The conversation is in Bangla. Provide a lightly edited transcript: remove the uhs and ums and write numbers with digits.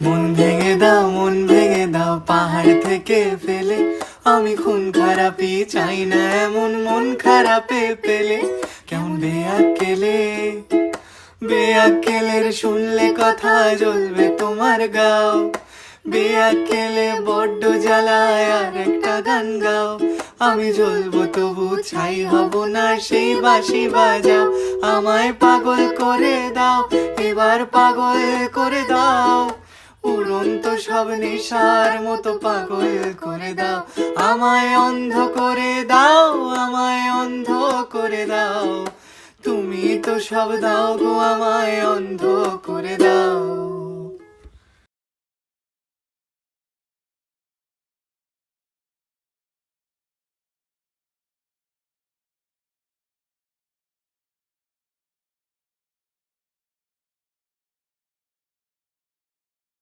মন ভেঙে দাও, মন ভেঙে দাও পাহাড় থেকে ফেলে। আমি খুন খারাপি চাই না এমন মন খারাপে পেলে। কেমন বেয়াক্কেলে, বেয়াক্কেলের শুনলে কথা জ্বলবে তোমার গাও। বেয়াক্কেলে বড্ড জ্বালায় আর একটা গান গাও। আমি জ্বলবো তবু ছাই হব না, সেই বাঁশি বাজাও। আমায় পাগল করে দাও, এবার পাগল করে দাও। উড়ন্ত সব নেশার মতো পাগল করে দাও। আমায় অন্ধ করে দাও, আমায় অন্ধ করে দাও। তুমি তো সব দাও গো, আমায় অন্ধ করে দাও।